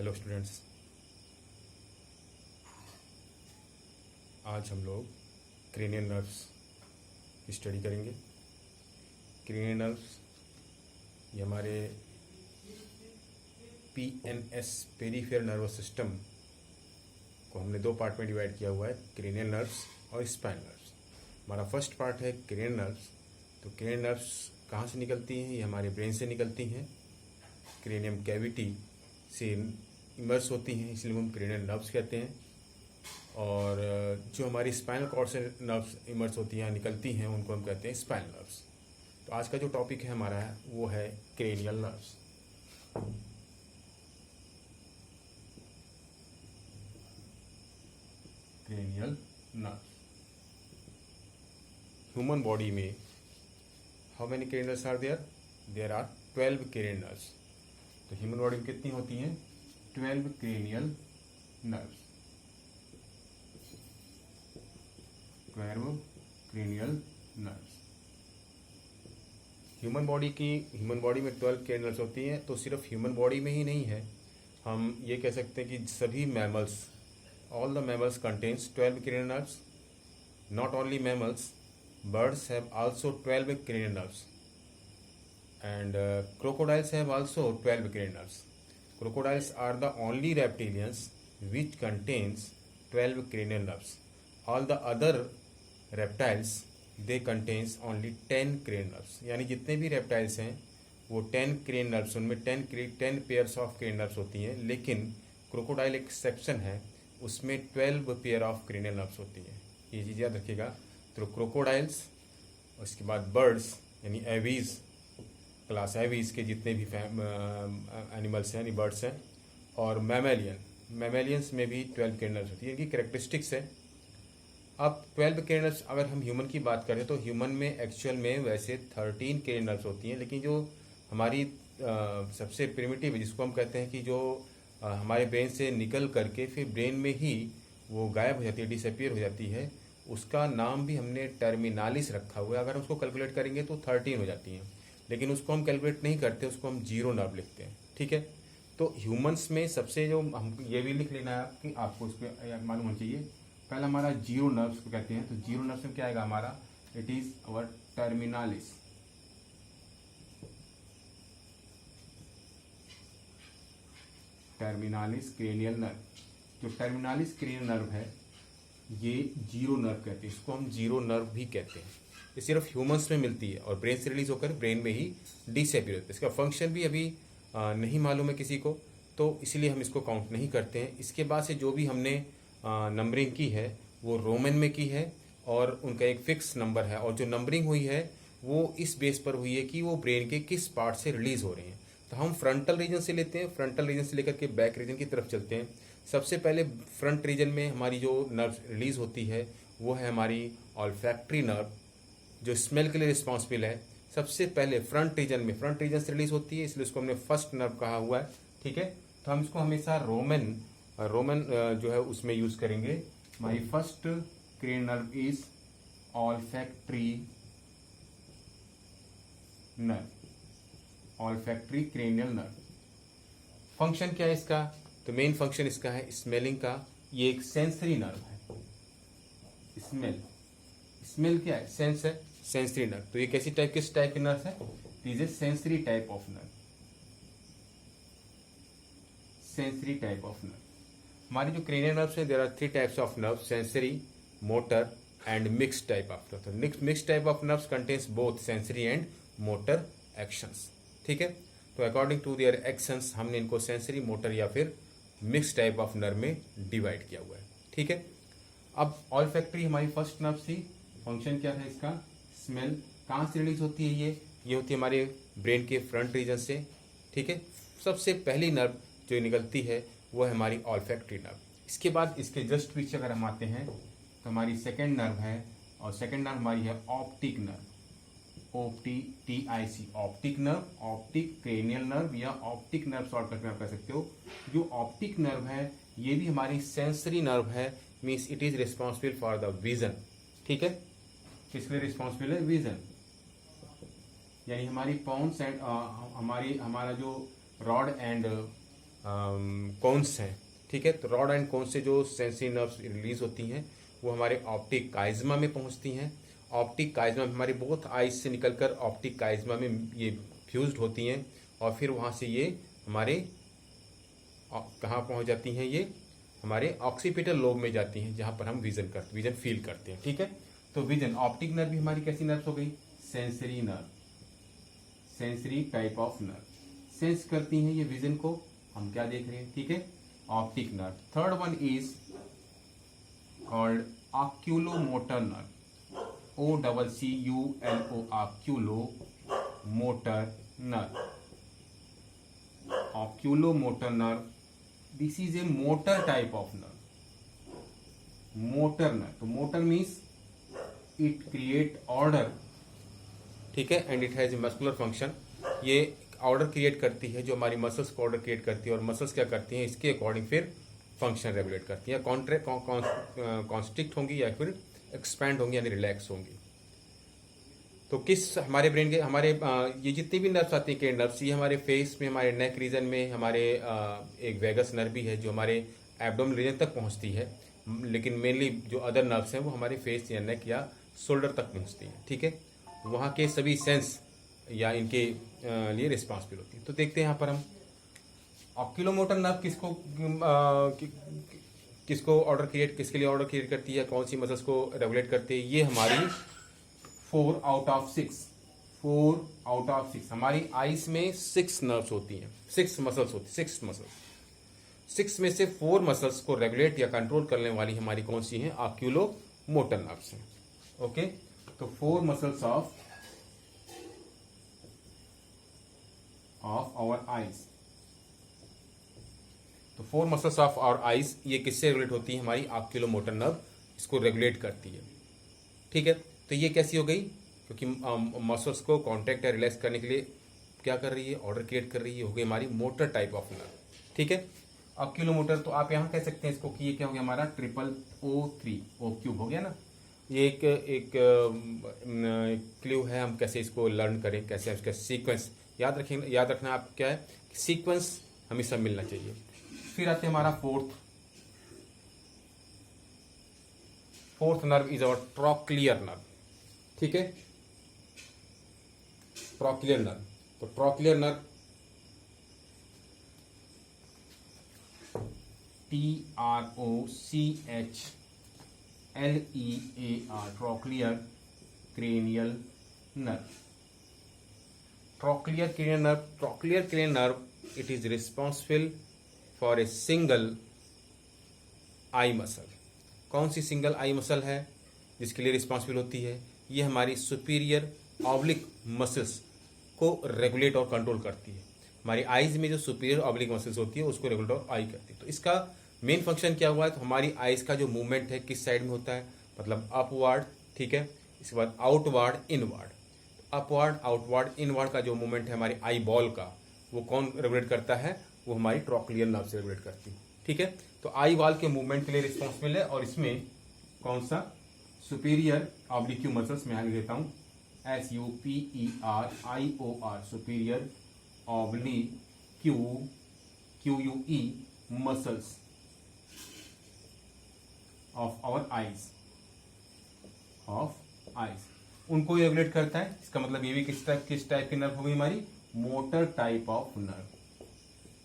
Hello students, आज हम लोग क्रेनियल नर्व्स की स्टडी करेंगे। क्रेनियल नर्व्स ये हमारे पीएनएस पेरीफेरल नर्वस सिस्टम को हमने दो पार्ट में डिवाइड किया हुआ है, क्रेनियल नर्व्स और स्पाइनल नर्व्स। हमारा फर्स्ट पार्ट है क्रेनियल नर्व्स। तो क्रेनियल नर्व्स कहाँ से निकलती हैं? ये हमारे ब्रेन से निकलती हैं, क्रेनियम कैविटी से इमर्स होती हैं, इसलिए हम क्रेनियल नर्व्स कहते हैं। और जो हमारी स्पाइनल कॉर्ड से नर्व्स इमर्स होती हैं, निकलती हैं, उनको हम कहते हैं स्पाइनल नर्व्स। तो आज का जो टॉपिक है हमारा वो है cranial nerves. Cranial nerves. Human body में how many cranial nerves are there? There are 12 cranial nerves. तो ह्यूमन बॉडी में कितनी होती हैं? 12 cranial nerves. 12 cranial nerves. Human body में 12 क्रेनियल नर्व्स होती हैं। तो सिर्फ ह्यूमन बॉडी में ही नहीं है, हम ये कह सकते हैं कि सभी mammals, all the mammals contains 12 cranial nerves. Not only mammals, birds have also 12 cranial nerves, and crocodiles have also 12 cranial nerves. Crocodiles are the only reptilians which contains 12 cranial nerves. All the other reptiles they contains only 10 cranial nerves. यानी जितने भी reptiles हैं वो 10 cranial nerves, उनमें 10 pairs of cranial nerves होती हैं, लेकिन crocodile exception है, उसमें 12 पेयर ऑफ cranial nerves होती हैं। ये चीज़ याद रखिएगा। तो क्रोकोडाइल्स, उसके बाद बर्ड्स यानी एवीज, क्लास एवीज के जितने भी एनिमल्स हैं यानी बर्ड्स हैं, और मैमेलियंस में भी 12 क्रेनियल्स होती है। इनकी कैरेक्टरिस्टिक्स है। अब 12 क्रेनियल्स अगर हम ह्यूमन की बात करें तो ह्यूमन में एक्चुअल में वैसे 13 क्रेनियल्स होती हैं, लेकिन जो हमारी सबसे प्रिमिटिव है, जिसको हम कहते हैं कि जो हमारे ब्रेन से निकल करके फिर ब्रेन में ही वो गायब हो जाती है, डिसअपियर हो जाती है, उसका नाम भी हमने टर्मिनालिस रखा हुआ है। अगर हम उसको कैलकुलेट करेंगे तो 13 हो जाती हैं, लेकिन उसको हम कैलकुलेट नहीं करते, उसको हम जीरो नर्व लिखते हैं। ठीक है। तो ह्यूमंस में सबसे जो हम ये भी लिख लेना है कि आपको उस पर मालूम होना चाहिए। पहला हमारा जीरो नर्व्स को कहते हैं। तो जीरो नर्व्स में क्या आएगा हमारा? It is our terminalis. Terminalis cranial nerve. जो टर्मिनालिस क्रेनियल नर्व है ये जीरो नर्व कहते हैं, इसको हम जीरो नर्व भी कहते हैं। ये सिर्फ ह्यूमंस में मिलती है और ब्रेन से रिलीज होकर ब्रेन में ही डिसअपियर होता है। इसका फंक्शन भी अभी नहीं मालूम है किसी को, तो इसलिए हम इसको काउंट नहीं करते हैं। इसके बाद से जो भी हमने नंबरिंग की है वो रोमन में की है और उनका एक फिक्स नंबर है, और जो नंबरिंग हुई है वो इस बेस पर हुई है कि वो ब्रेन के किस पार्ट से रिलीज हो रहे हैं। तो हम फ्रंटल रीजन से लेते हैं, फ्रंटल रीजन से लेकर के बैक रीजन की तरफ चलते हैं। सबसे पहले फ्रंट रीजन में हमारी जो नर्व रिलीज होती है वो है हमारी ऑल्फैक्टरी नर्व, जो स्मेल के लिए रिस्पॉन्सिबल है। सबसे पहले फ्रंट रीजन से रिलीज होती है, इसलिए उसको हमने फर्स्ट नर्व कहा हुआ है। ठीक है। तो हम इसको हमेशा रोमन जो है उसमें यूज करेंगे। हमारी first cranial nerve is olfactory nerve, olfactory cranial nerve. Function क्या है इसका? तो मेन फंक्शन इसका है स्मेलिंग का। ये एक सेंसरी नर्व है। स्मेल क्या है? सेंस है, सेंसरी नर्व। तो ये किस टाइप की नर्व है? Is a sensory type of nerve. Sensory type of nerve. हमारी जो क्रेनियल नर्व्स है, there are 3 types of nerve: sensory, motor and mixed type of nerve. तो mixed type of nerves contains both sensory and motor actions. ठीक है। तो according to their actions हमने इनको sensory, motor या फिर मिक्स टाइप ऑफ नर्व में divide किया हुआ है। ठीक है। अब ऑल्फैक्टरी हमारी फर्स्ट नर्व थी। फंक्शन क्या था इसका? स्मेल। कहाँ से रिलीज होती है ये होती है हमारे ब्रेन के फ्रंट रीजन से। ठीक है। सबसे पहली नर्व जो निकलती है वो है हमारी ऑल्फैक्टरी नर्व। इसके बाद इसके जस्ट पीछे अगर हम आते हैं तो हमारी सेकेंड नर्व है, और सेकेंड नर्व हमारी है optic nerve. OPTIC, optic nerve, optic cranial nerve या ऑप्टिक नर्व शॉर्टकट में आप कह सकते हो। जो ऑप्टिक नर्व है ये भी हमारी सेंसरी नर्व है, means it is responsible for the vision. ठीक है। किसके लिए रिस्पॉन्सिबल है? विजन। यानी हमारी पॉन्स एंड हमारा जो रॉड एंड कोन्स हैं, ठीक है। तो रॉड एंड कोन्स से जो सेंसरी नर्व्स रिलीज होती हैं वो हमारे ऑप्टिक काइज्मा में पहुंचती हैं। ऑप्टिक काइज्मा में हमारे बोथ आइज से निकलकर ऑप्टिक काइज्मा में ये फ्यूज्ड होती हैं और फिर वहाँ से ये हमारे कहाँ पहुँच जाती हैं, ये हमारे ऑक्सीपिटल लोब में जाती हैं जहाँ पर हम विजन फील करते हैं, ठीक है। तो विजन, ऑप्टिक नर्व भी हमारी कैसी नर्व हो गई, sensory nerve, sensory type of nerve, sense करती हैं ये विजन को, हम क्या देख रहे हैं, ठीक है, optic nerve. Third one is called oculomotor nerve, OCCULO, oculomotor nerve, oculomotor nerve, this is a motor type of nerve, motor nerve. तो motor means it create order, ठीक है, and it has a muscular function. ये order create करती है, जो हमारी muscles को order create करती है, और मसल्स क्या करती हैं, इसके अकॉर्डिंग फिर फंक्शन रेगुलेट करती है, कॉन्स्ट्रिक्ट होंगी या फिर एक्सपैंड होंगी यानी रिलैक्स होंगी। तो किस हमारे ब्रेन के हमारे ये जितनी भी नर्व्स आती हैं, नर्व्स, ये हमारे फेस में, हमारे नेक रीजन में, हमारे एक वेगस नर्व भी है जो हमारे एब्डोमेन रीजन तक पहुंचती है, लेकिन मेनली जो अदर नर्व्स हैं वो हमारे फेस या नेक या शोल्डर तक पहुंचती हैं, ठीक है। वहाँ के सभी सेंस या इनके लिए रिस्पॉन्सिबल होती है। तो देखते हैं यहाँ पर हम ऑक्यूलोमोटर नर्व किसको ऑर्डर क्रिएट, किसके लिए ऑर्डर क्रिएट करती है, कौन सी मसल्स को रेगुलेट करती है। ये हमारी 4 आउट ऑफ 6 हमारी आईज में 6 नर्व्स होती हैं, 6 मसल्स होती हैं, 6 मसल्स। 6 में से 4 मसल्स को रेगुलेट या कंट्रोल करने वाली हमारी कौन सी हैं, ऑक्यूलोमोटर नर्व्स हैं, ओके। तो 4 मसल्स ऑफ आवर आईज, तो 4 मसल्स ऑफ आवर आईज ये किससे रेगुलेट होती है, हमारी ऑक्यूलोमोटर नर्व इसको रेगुलेट करती है, ठीक है। तो ये कैसी हो गई, क्योंकि मसल्स को कॉन्ट्रैक्ट या रिलैक्स करने के लिए क्या कर रही है, ऑर्डर क्रिएट कर रही है, हो गई हमारी मोटर टाइप ऑफ नर्व, ठीक है। ऑक्यूलोमोटर, तो आप यहाँ कह सकते हैं इसको कि ये क्या हो गया हमारा OO3 O³ हो गया ना। ये एक क्लू है, हम कैसे इसको लर्न करें, कैसे इसका सीक्वेंस याद रखना आप क्या है, सीक्वेंस हमेशा मिलना चाहिए। फिर आते हैं हमारा fourth nerve is our trochlear nerve, ठीक है, ट्रॉक्लियर नर्व। तो trochlear nerve TROCHLEAR, trochlear cranial nerve, trochlear cranial nerve. Trochlear cranial nerve, it is responsible for a single eye muscle. कौन सी सिंगल आई मसल है जिसके लिए responsible होती है, ये हमारी सुपीरियर ऑब्लिक मसल्स को रेगुलेट और कंट्रोल करती है। हमारी आईज में जो सुपीरियर ऑब्लिक मसल्स होती है उसको रेगुलेट और आई करती है। तो इसका मेन फंक्शन क्या हुआ है, तो हमारी आईज का जो मूवमेंट है किस साइड में होता है, मतलब अपवर्ड, ठीक है। इसके बाद outward inward, upward outward inward का जो मूवमेंट है हमारी आई बॉल का, वो कौन रेगुलेट करता है, वो हमारी ट्रॉक्लियर नर्व से रेगुलेट करती है, ठीक है। तो आई बॉल के मूवमेंट के लिए रिस्पॉन्सिबल है, और इसमें कौन सा, सुपीरियर ऑब्लिक्यू मसल्स में आगे देता हूं SUPERIOR, superior oblique muscles of our eyes, उनको रेगुलेट करता है। इसका मतलब ये भी किस टाइप की नर्व होगी हमारी, मोटर टाइप ऑफ नर्व,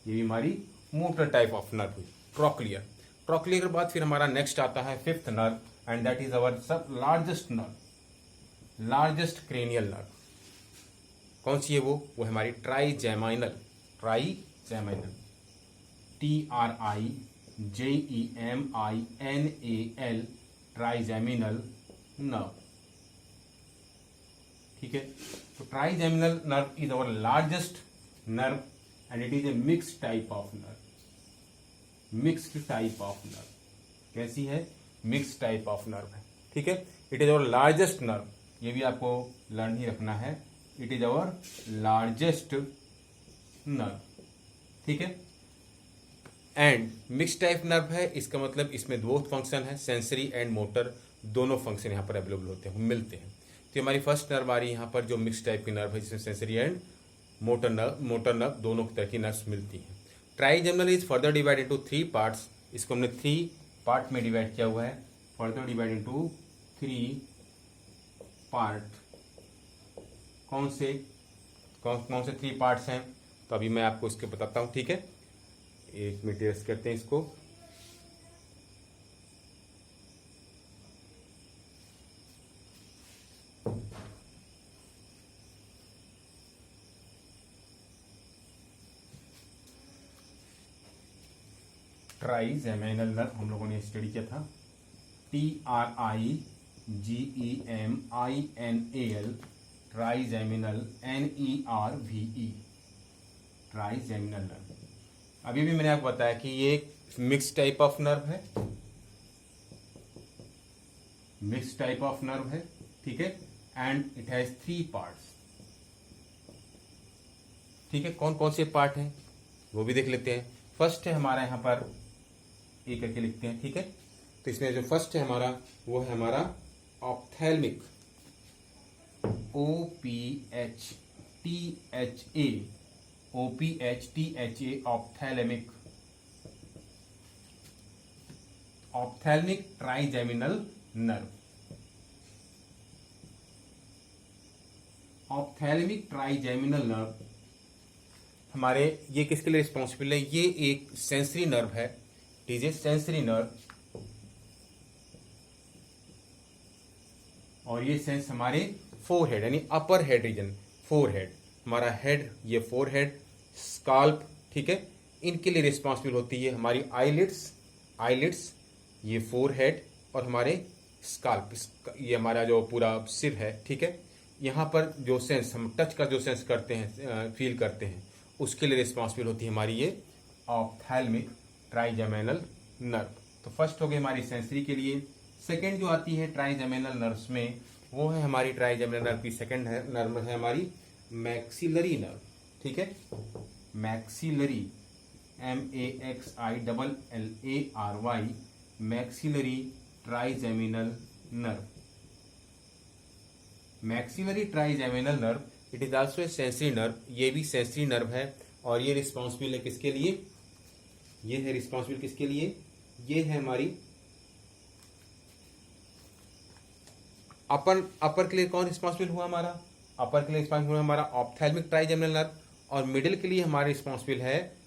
ये भी हमारी मोटर टाइप ऑफ नर्व हुई ट्रॉक्लियर। ट्रॉक्लियर के बाद फिर हमारा नेक्स्ट आता है 5th nerve, and that is our सब largest nerve, largest cranial nerve. कौन सी है वो है हमारी ट्राइजेमाइनल, TRIJEMINAL, ट्राइजेमिनल नर्व, ठीक है। तो trigeminal nerve is our largest nerve and it is a mixed type of nerve, mixed type of nerve. कैसी है, मिक्स्ड टाइप ऑफ नर्व है, ठीक है। It is our largest nerve, ये भी आपको लर्न ही रखना है, it is our largest nerve, ठीक है। एंड मिक्स्ड टाइप नर्व है, इसका मतलब इसमें दो फंक्शन है, सेंसरी एंड मोटर, दोनों फंक्शन यहाँ पर अवेलेबल होते हैं, मिलते हैं। तो हमारी फर्स्ट नर्व आ रही है यहाँ पर जो मिक्स्ड टाइप की नर्व है, जिसमें सेंसरी एंड मोटर नर्व दोनों तरह की नर्व्स मिलती हैं। Trigeminal is further divide into 3 parts. इसको हमने 3 पार्ट में डिवाइड किया हुआ है, फर्दर डिवाइड इनटू 3 पार्ट। कौन से 3 पार्ट्स हैं, तो अभी मैं आपको इसके बताता हूं, ठीक है। एक मिनट टेस्ट करते हैं इसको। ट्राइजेमिनल नर्व हम लोगों ने स्टडी किया था, TRIGEMINAL, trigeminal, NERVE, trigeminal nerve. अभी भी मैंने आपको बताया कि ये मिक्स टाइप ऑफ नर्व है, मिक्स टाइप ऑफ नर्व है, ठीक है, एंड इट हैज 3 पार्ट्स, ठीक है। कौन कौन से पार्ट हैं वो भी देख लेते हैं। फर्स्ट है हमारा, यहाँ पर एक करके लिखते हैं, ठीक है। तो इसमें जो फर्स्ट है हमारा, वो है हमारा ophthalmic, OPHTHA, ophthalmic, ophthalmic trigeminal nerve. Ophthalmic trigeminal nerve हमारे ये किसके लिए रिस्पॉन्सिबल है, ये एक सेंसरी नर्व है, इट इज सेंसरी नर्व, और ये सेंस हमारे फोरहेड यानी अपर हेड रीजन, फोरहेड हमारा हेड, ये फोरहेड, स्काल्प, ठीक है, इनके लिए रिस्पॉन्सिबल होती है हमारी आईलिड्स, ये फोरहेड, और हमारे स्काल्प, ये हमारा जो पूरा सिर है, ठीक है। यहाँ पर जो सेंस हम टच का जो सेंस करते हैं, फील करते हैं, उसके लिए रिस्पॉन्सिबल होती है हमारी ये ऑप्थेल्मिक ट्राइजेमिनल नर्व। तो फर्स्ट हो गई हमारी सेंसरी के लिए। सेकेंड जो आती है ट्राइजेमिनल नर्व्स में, वो है हमारी ट्राइजेमिनल नर्व की सेकेंड नर्व है हमारी मैक्सिलरी नर्व, ठीक है। Maxillary, MAXILLARY, maxillary trigeminal nerve. Maxillary trigeminal nerve, it is also a sensory nerve, ये भी सेंसरी नर्व है, और ये रिस्पॉन्सिबल है किसके लिए, ये है रिस्पॉन्सिबल किसके लिए, ये है हमारी अपर के लिए कौन रिस्पॉन्सिबल हुआ हमारा, अपर के लिए रिस्पॉन्सिबल हुआ हमारा ऑप्थेल्मिक ट्राइजेमिनल नर्व, और मिडिल के लिए हमारा रिस्पॉन्सिबल है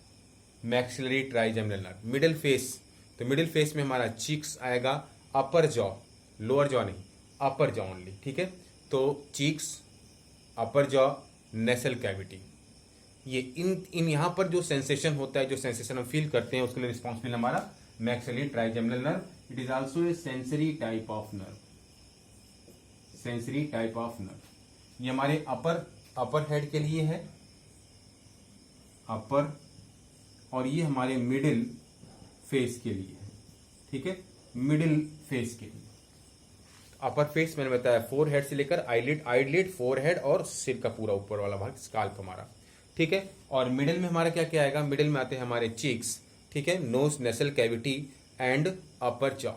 maxillary trigeminal nerve. Middle face, तो मिडिल फेस में हमारा चीक्स आएगा, अपर जॉ, लोअर जॉ नहीं, अपर जॉ ओनली, ठीक है। तो चीक्स, अपर जॉ, नेसल कैविटी, ये इन यहाँ पर जो सेंसेशन होता है, जो सेंसेशन हम फील करते हैं, उसके लिए रिस्पॉन्सिबल हमारा maxillary trigeminal nerve. It is also a sensory type of nerve, sensory type of nerve. ये हमारे अपर हेड के लिए है, अपर, और ये हमारे मिडिल फेस के लिए है, ठीक है, मिडिल फेस के लिए। अपर फेस मैंने बताया फोर हेड से लेकर आईलिड, फोर हेड और सिर का पूरा ऊपर वाला भाग, स्काल्प हमारा, ठीक है। और मिडिल में हमारा क्या क्या आएगा, मिडिल में आते हैं हमारे चीक्स, ठीक है, nose, nasal cavity and upper jaw.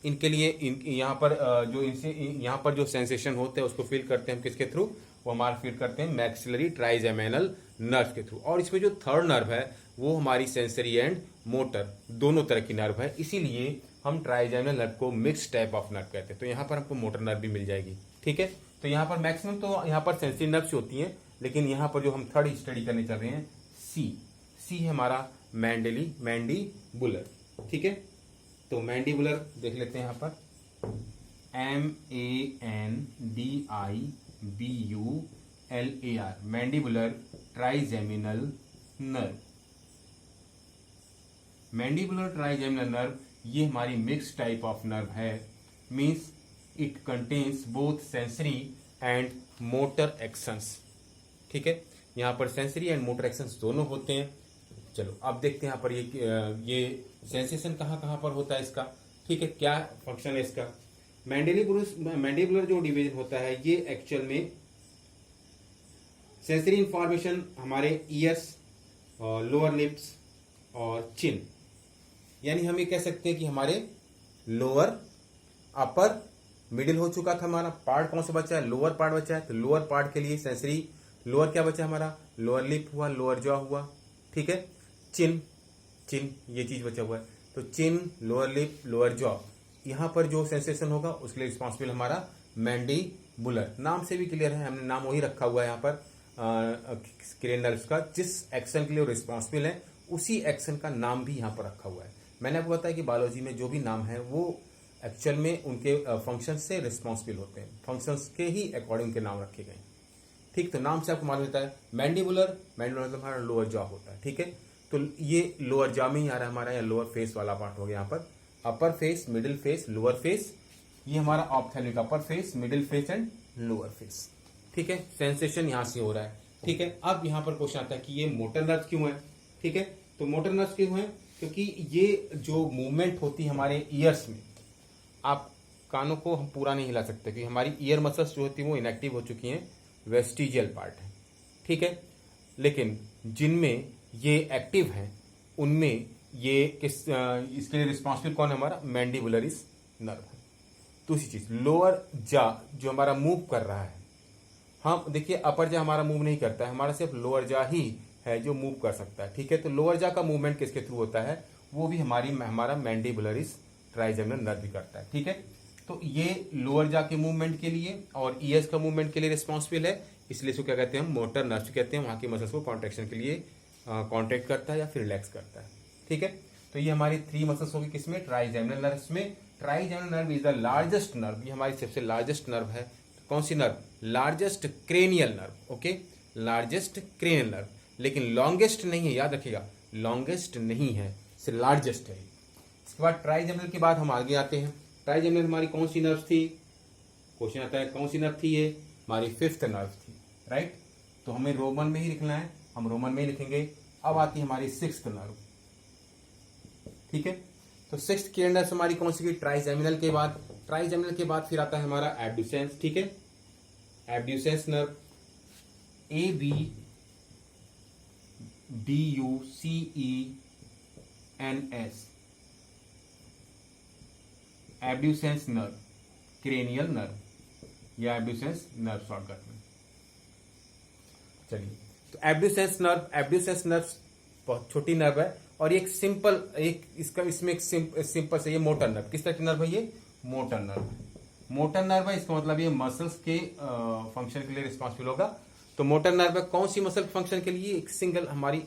इनके लिए यहाँ पर जो इनसे यहाँ पर जो सेंसेशन होते हैं उसको फील करते हैं हम किसके थ्रू, वो हमारा फील करते हैं मैक्सिलरी ट्राइजेमिनल नर्व के थ्रू। और इसमें जो थर्ड नर्व है वो हमारी सेंसरी एंड मोटर दोनों तरह की नर्व है, इसीलिए हम ट्राइजेमिनल नर्व को मिक्स टाइप ऑफ नर्व कहते हैं। तो यहाँ पर हमको मोटर नर्व भी मिल जाएगी, ठीक है। तो यहाँ पर मैक्सिमम तो यहाँ पर सेंसरी नर्व्स होती हैं, लेकिन यहाँ पर जो हम थर्ड स्टडी करने चल रहे हैं, सी है हमारा मैंडीबुलर, ठीक है। तो मैंडीबुलर देख लेते हैं यहाँ पर, MANDIBULAR, mandibular trigeminal nerve. Mandibular trigeminal nerve ये हमारी मिक्स टाइप ऑफ नर्व है, means it contains both sensory and motor actions, ठीक है। यहाँ पर सेंसरी एंड मोटर एक्शंस दोनों होते हैं। चलो अब देखते हैं यहाँ पर ये सेंसेशन कहाँ पर होता है इसका, ठीक है, क्या फंक्शन है इसका। मैंडीबुलर जो डिवीजन होता है ये एक्चुअल में सेंसरी इंफॉर्मेशन हमारे ईयर्स और लोअर लिप्स और चिन, यानी हम ये कह सकते हैं कि हमारे लोअर, अपर, मिडिल हो चुका था, हमारा पार्ट कौन सा बचा है, लोअर पार्ट बचा है। तो लोअर पार्ट के लिए सेंसरी, लोअर क्या बचा हमारा, लोअर लिप हुआ, लोअर जॉ हुआ, ठीक है। चिन, चिन ये चीज बचा हुआ है, तो चिन, लोअर लिप, लोअर जॉ, यहाँ पर जो सेंसेशन होगा उसके लिए रिस्पॉन्सिबल हमारा मैंडिबुलर। नाम से भी क्लियर है, हमने नाम वही रखा हुआ है यहाँ पर क्रेनियल नर्व्स का, जिस एक्शन के लिए वो रिस्पॉन्सिबल है उसी एक्शन का नाम भी यहाँ पर रखा हुआ है। मैंने आपको बताया कि बायोलॉजी में जो भी नाम है वो एक्चुअल में उनके फंक्शन से रिस्पॉन्सिबल होते हैं, फंक्शंस के ही अकॉर्डिंग उनके नाम रखे गए हैं। ठीक, तो नाम से आपको मालूम होता है मैंडिबुलर, मैंडिबुलर मतलब हमारा लोअर जॉ होता है। ठीक है, तो ये लोअर जॉ में ही आ रहा है हमारा, या लोअर फेस वाला पार्ट हो गया यहाँ पर। अपर face, middle face, lower face, ये हमारा ophthalmic upper face, middle face and lower face. ठीक है, सेंसेशन यहां से हो रहा है। ठीक है, अब यहां पर क्वेश्चन आता है कि ये मोटर नर्व क्यों है। ठीक है, तो मोटर नर्व क्यों है, क्योंकि ये जो मूवमेंट होती है हमारे ईयर्स में, आप कानों को हम पूरा नहीं हिला सकते क्योंकि हमारी ईयर मसल्स जो होती है वो इनएक्टिव हो चुकी हैं, वेस्टिजियल पार्ट है। ठीक है, लेकिन जिनमें ये एक्टिव हैं उनमें ये इसके लिए रिस्पॉन्सिबल कौन है, हमारा मैंडिबुलरिस नर्व है। दूसरी चीज, लोअर जा जो हमारा मूव कर रहा है, हम देखिए अपर जा हमारा मूव नहीं करता है, हमारा सिर्फ लोअर जा ही है जो मूव कर सकता है। ठीक है, तो लोअर जा का मूवमेंट किसके थ्रू होता है, वो भी हमारा मैंडिबुलरिस ट्राइजेमिनल नर्व भी करता है। ठीक है, तो ये लोअर जा के मूवमेंट के लिए और ईयर्स का मूवमेंट के लिए रिस्पॉन्सिबल है, इसलिए इसको क्या कहते हैं हम, मोटर नर्व कहते हैं। वहां की मसल्स को कॉन्ट्रेक्शन के लिए कॉन्ट्रैक्ट करता है या फिर रिलैक्स करता है। ठीक है, तो ये हमारी 3 मसल्स होगी किसमें, ट्राइजेमिनल नर्व्स में। Trigeminal nerve is the largest nerve, ये हमारी सबसे लार्जेस्ट नर्व है। कौन सी नर्व, largest cranial nerve. Okay, largest cranial nerve, लेकिन लॉन्गेस्ट नहीं है, याद रखिएगा, लॉन्गेस्ट नहीं है, सिर्फ लार्जेस्ट है। इसके बाद ट्राइजेमिनल के बाद हम आगे आते हैं। ट्राइजेमिनल हमारी कौन सी नर्व थी, क्वेश्चन आता है कौन सी नर्व थी, ये हमारी 5th नर्व थी, राइट। तो हमें रोमन में ही लिखना है, हम रोमन में ही लिखेंगे। अब आती है हमारी 6th नर्व। ठीक है, तो 6th क्रेनियल नर्व हमारी कौन सी, ट्राइजेमिनल के बाद। ट्राइजेमिनल के बाद फिर आता है हमारा एब्ड्यूसेंस। ठीक है, abducens nerve, ABDUCENS, abducens nerve, cranial nerve या एब्ड्यूसेंस नर्व शॉर्टकट में। चलिए, तो एब्ड्यूसेंस नर्व बहुत छोटी नर्व है और एक सिंपल इसमें एक सिंपल से ये मोटर नर्व, किस तरह की नर्व है, ये मोटर नर्व है। मोटर नर्व है, इसका मतलब ये मसल्स के फंक्शन के लिए रिस्पॉन्सिबल होगा। तो मोटर नर्व है, कौन सी मसल फंक्शन के लिए, एक सिंगल हमारी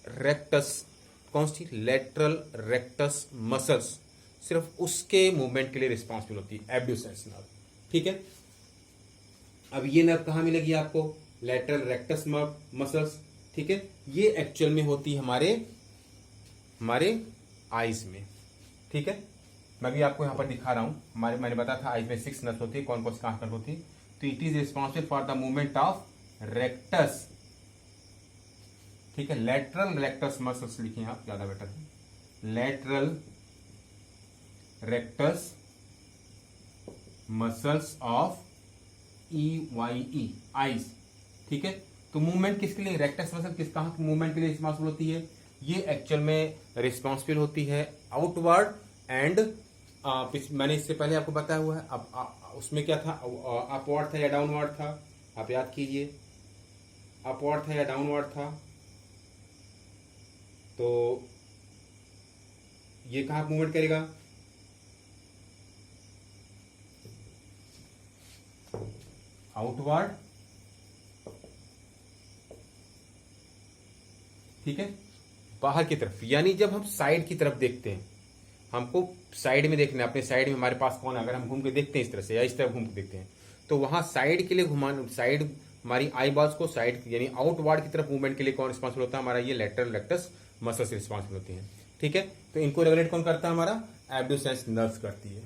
रेक्टस, कौन सी, लेटरल रेक्टस मसल्स, सिर्फ उसके मूवमेंट के लिए रिस्पॉन्सिबल होती है एब्ड्यूसेंस नर्व। ठीक है, अब ये नर्व कहां मिलेगी आपको, लेटरल रेक्टस मसल्स। ठीक है, ये एक्चुअल में होती है हमारे आईज में। ठीक है, मैं भी आपको यहां पर दिखा रहा हूं, मैंने बताया था आईज में 6 नर्व होती है, कौन कौन सी कहां पर होती है। तो it is responsible for the movement of rectus. ठीक है, लेटरल रेक्टस मसल्स लिखिए आप, ज्यादा बेटर है, lateral rectus muscles of EYE, eyes. ठीक है, तो मूवमेंट किसके लिए, रेक्टस मसल किस कहां मूवमेंट के लिए रिस्पॉन्सिबल होती है, ये एक्चुअल में रिस्पॉन्सिबल होती है आउटवर्ड एंड, मैंने इससे पहले आपको बताया हुआ है। अब उसमें क्या था, अपवर्ड था या डाउनवर्ड था, आप याद कीजिए, अपवर्ड था या डाउनवर्ड था। तो ये कहां मूवमेंट करेगा, आउटवर्ड। ठीक है, बाहर की तरफ, यानी जब हम साइड की तरफ देखते हैं, हमको साइड में देखना है, अपने साइड में हमारे पास कौन है, अगर हम घूम के देखते हैं इस तरह से या इस तरफ घूम के देखते हैं, तो वहां साइड के लिए घुमाना, साइड हमारी आई बॉल्स को साइड यानी आउटवर्ड की तरफ मूवमेंट के लिए कौन रिस्पॉन्सिबल होता है, हमारा ये लेटरल रेक्टस मसल्स रिस्पॉन्सिबल होती हैं। ठीक है, तो इनको रेगुलेट कौन करता है, हमारा एब्ड्यूसेंस नर्व्स करती है।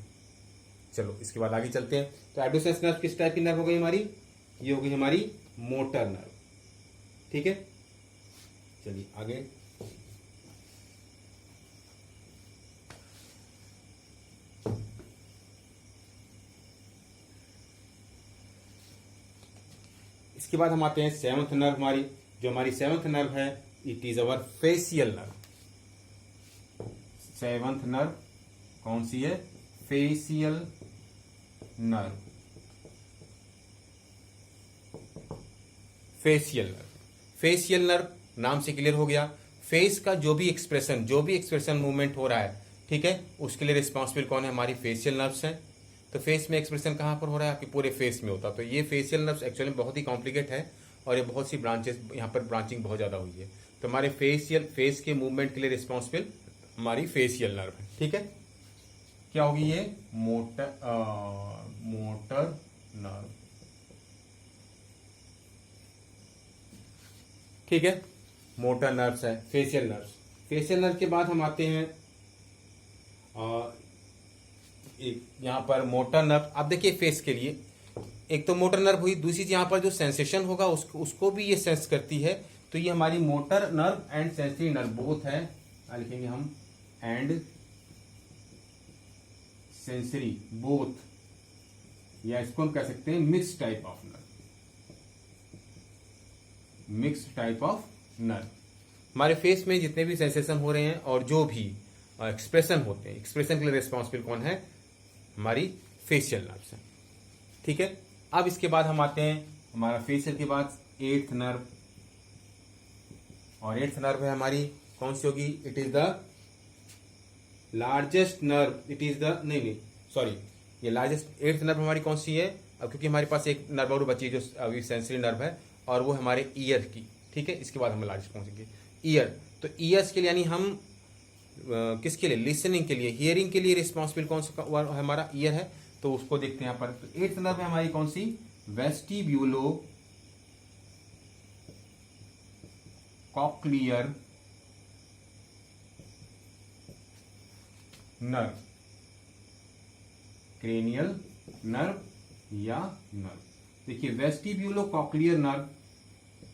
चलो इसके बाद आगे चलते हैं। तो एब्ड्यूसेंस नर्व किस टाइप की नर्व हो गई हमारी, ये हो गई हमारी मोटर नर्व। ठीक है, चलिए आगे। इसके बाद हम आते हैं 7th नर्व हमारी, जो हमारी 7th नर्व है, it is our facial nerve. 7th nerve कौन सी है, फेसियल नर्व। फेसियल नर्व नाम से क्लियर हो गया, फेस का जो भी एक्सप्रेशन मूवमेंट हो रहा है, ठीक है, उसके लिए रिस्पॉन्सिबल कौन है? हमारी फेशियल नर्व्स हैं। तो फेस में एक्सप्रेशन कहाँ पर हो रहा है? आपके पूरे फेस में होता है। तो ये फेशियल नर्व्स एक्चुअली बहुत ही कॉम्प्लिकेट है और ये बहुत सी ब्रांचेस, यहाँ पर ब्रांचिंग बहुत ज़्यादा हुई है। तो हमारे फेस के मूवमेंट के लिए रिस्पॉन्सिबल हमारी फेशियल नर्व है, ठीक है। क्या होगी ये? मोटर नर्व, ठीक है। मोटर नर्व्स है, फेशियल नर्व्स। फेशियल नर्व के बाद हम आते हैं एक यहाँ पर मोटर नर्व। आप देखिए फेस के लिए एक तो मोटर नर्व हुई, दूसरी यहाँ पर जो सेंसेशन होगा उसको भी ये सेंस करती है। तो ये हमारी motor nerve and sensory nerve both है, लिखेंगे हम एंड सेंसरी बोथ, या इसको हम कह सकते हैं mix type of nerve, mix type of nerve. हमारे फेस में जितने भी सेंसेशन हो रहे हैं और जो भी एक्सप्रेशन होते हैं, एक्सप्रेशन के लिए रिस्पॉन्सिबल कौन है? हमारी फेशियल नर्व्स है, ठीक है। अब इसके बाद हम आते हैं हमारा फेशियल के बाद एट्थ नर्व, और एट्थ नर्व है हमारी कौन सी होगी? It is the largest nerve, it is the नहीं सॉरी, ये लार्जेस्ट एट्थ नर्व हमारी कौन सी है? अब क्योंकि हमारे पास एक नर्व और बची है जो अभी सेंसरी नर्व है, और वो हमारे ईयर की, ठीक है। इसके बाद हम लार्जेस्ट पहुंचेंगे ईयर। तो ईयर्स के लिए यानी हम किसके लिए? लिसनिंग के लिए, हियरिंग के लिए रिस्पॉन्सिबल कौन सा हमारा? ईयर है। तो उसको देखते हैं यहाँ पर। तो एट्थ नर्व है हमारी कौन सी? Vestibulo cochlear nerve, cranial nerve या नर्व। देखिए वेस्टिब्यूलो कॉक्लियर नर्व,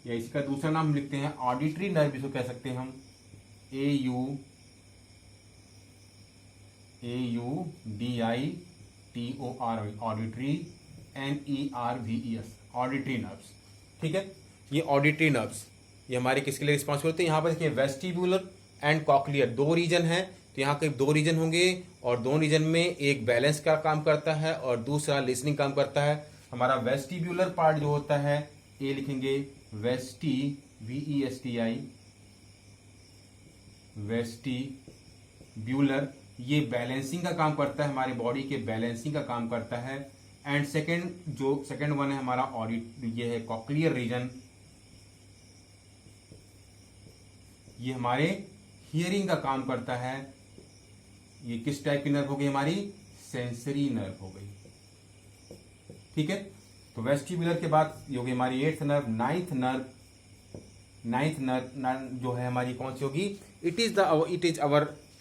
या इसका दूसरा नाम लिखते हैं ऑडिटरी नर्व, इसको कह सकते हैं हम AUDITOR, auditory, NERVES, auditory nerves, ठीक है। ये ऑडिटरी नर्व्स ये हमारे किसके लिए रिस्पॉन्सिबल होते हैं? यहाँ पर देखिए वेस्टिब्यूलर एंड कॉक्लियर दो रीजन है, तो यहाँ के दो रीजन होंगे, और दो रीजन में एक बैलेंस का काम करता है और दूसरा लिसनिंग काम करता है। हमारा वेस्टिब्यूलर पार्ट जो होता है, ये लिखेंगे वेस्टी, VESTI, वेस्टिब्यूलर, ये बैलेंसिंग का काम करता है, हमारे बॉडी के बैलेंसिंग का काम करता है। एंड सेकंड वन है हमारा ऑडिट, ये है कॉक्लियर रीजन, ये हमारे हियरिंग का काम करता है। ये किस टाइप की नर्व हो गई? हमारी सेंसरी नर्व हो गई, ठीक है। तो वेस्टिब्यूलर के बाद ये होगी हमारी एट्थ नर्व। नाइन्थ नर्व जो है हमारी कौन सी होगी? It is our